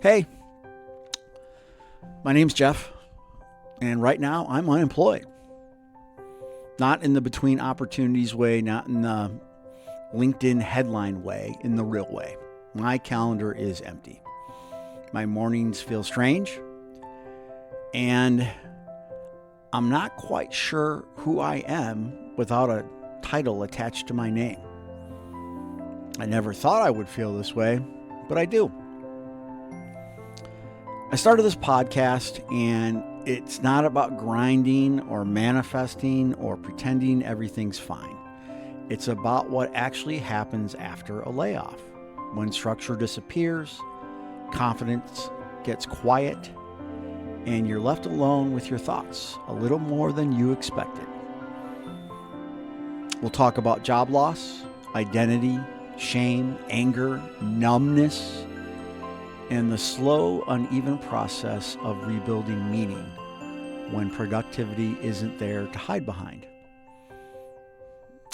Hey, my name's Jeff, and right now I'm unemployed. Not in the between opportunities way, not in the LinkedIn headline way, in the real way. My calendar is empty. My mornings feel strange, and I'm not quite sure who I am without a title attached to my name. I never thought I would feel this way, but I do. I started this podcast, and it's not about grinding or manifesting or pretending everything's fine. It's about what actually happens after a layoff. When structure disappears, confidence gets quiet, and you're left alone with your thoughts a little more than you expected. We'll talk about job loss, identity, shame, anger, numbness, and the slow, uneven process of rebuilding meaning when productivity isn't there to hide behind.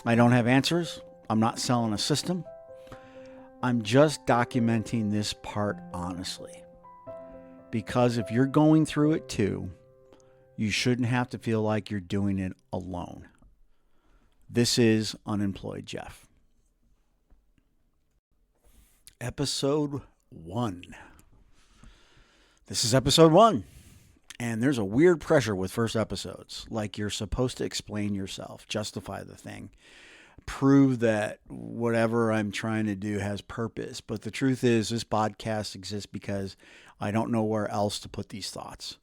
I don't have answers. I'm not selling a system. I'm just documenting this part honestly. Because if you're going through it too, you shouldn't have to feel like you're doing it alone. This is Unemployed Jeff. Episode 1. This is episode 1, and there's a weird pressure with first episodes, like you're supposed to explain yourself, justify the thing, prove that whatever I'm trying to do has purpose. But the truth is, this podcast exists because I don't know where else to put these thoughts.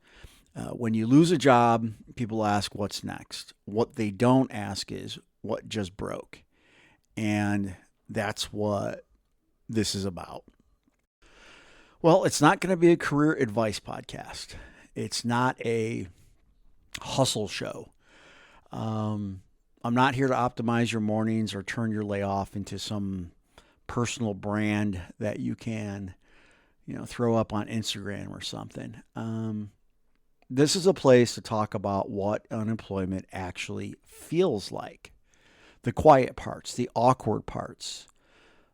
When you lose a job, people ask what's next. What they don't ask is what just broke, and that's what this is about. Well, it's not going to be a career advice podcast. It's not a hustle show. I'm not here to optimize your mornings or turn your layoff into some personal brand that you can, throw up on Instagram or something. This is a place to talk about what unemployment actually feels like. The quiet parts, the awkward parts.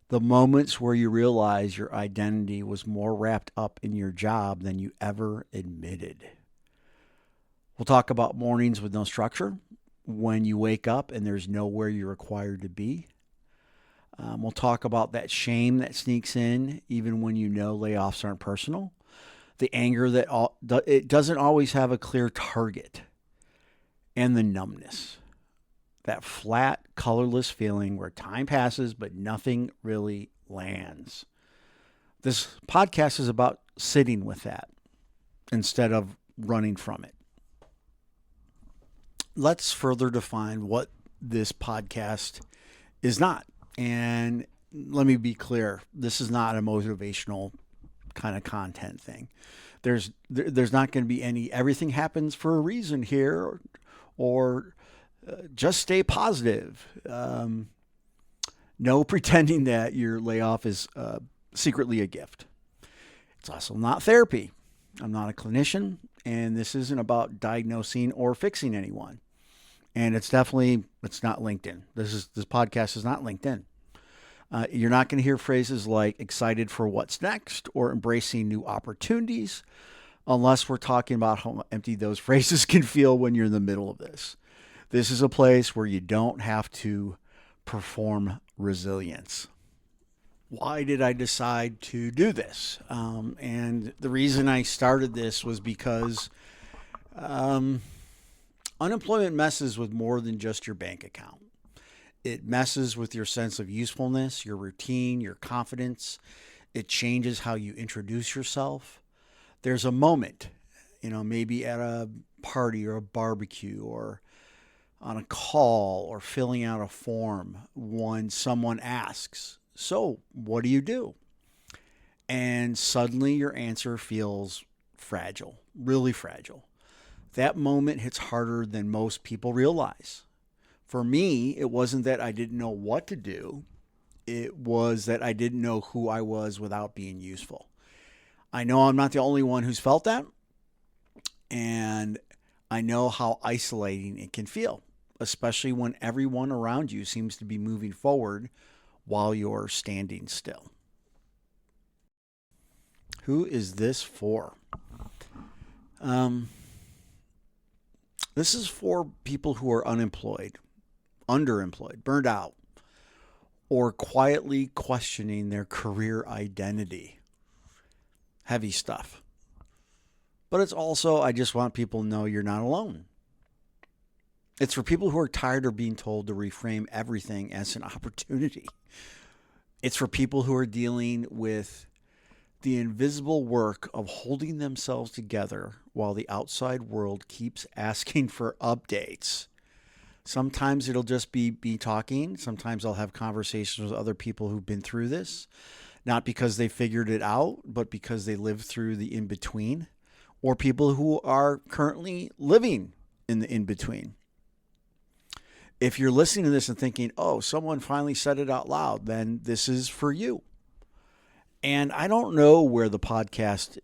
The moments where you realize your identity was more wrapped up in your job than you ever admitted. We'll talk about mornings with no structure, when you wake up and there's nowhere you're required to be. We'll talk about that shame that sneaks in even when you know layoffs aren't personal. The anger that it doesn't always have a clear target. And the numbness. That flat, colorless feeling where time passes, but nothing really lands. This podcast is about sitting with that instead of running from it. Let's further define what this podcast is not. And let me be clear, this is not a motivational kind of content thing. There's not going to be any everything happens for a reason here or just stay positive. No pretending that your layoff is secretly a gift. It's also not therapy. I'm not a clinician, and this isn't about diagnosing or fixing anyone. And it's not LinkedIn. This podcast is not LinkedIn. You're not going to hear phrases like excited for what's next or embracing new opportunities, unless we're talking about how empty those phrases can feel when you're in the middle of this. This is a place where you don't have to perform resilience. Why did I decide to do this? And the reason I started this was because unemployment messes with more than just your bank account. It messes with your sense of usefulness, your routine, your confidence. It changes how you introduce yourself. There's a moment, maybe at a party or a barbecue or on a call or filling out a form when someone asks, "So, what do you do?" And suddenly your answer feels fragile, really fragile. That moment hits harder than most people realize. For me, it wasn't that I didn't know what to do. It was that I didn't know who I was without being useful. I know I'm not the only one who's felt that. And I know how isolating it can feel, especially when everyone around you seems to be moving forward while you're standing still. Who is this for? This is for people who are unemployed, underemployed, burned out, or quietly questioning their career identity. Heavy stuff. But it's also, I just want people to know you're not alone. It's for people who are tired of being told to reframe everything as an opportunity. It's for people who are dealing with the invisible work of holding themselves together while the outside world keeps asking for updates. Sometimes it'll just be talking. Sometimes I'll have conversations with other people who've been through this, not because they figured it out, but because they lived through the in-between, or people who are currently living in the in-between. If you're listening to this and thinking, oh, someone finally said it out loud, then this is for you. And I don't know where the podcast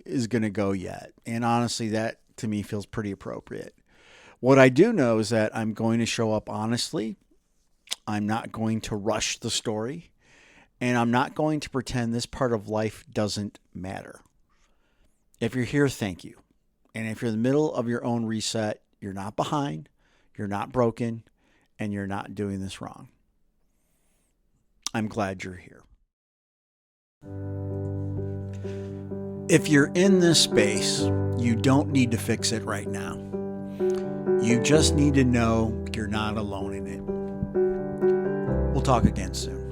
is going to go yet. And honestly, that to me feels pretty appropriate. What I do know is that I'm going to show up honestly. I'm not going to rush the story. And I'm not going to pretend this part of life doesn't matter. If you're here, thank you. And if you're in the middle of your own reset, you're not behind, you're not broken, and you're not doing this wrong. I'm glad you're here. If you're in this space, you don't need to fix it right now. You just need to know you're not alone in it. We'll talk again soon.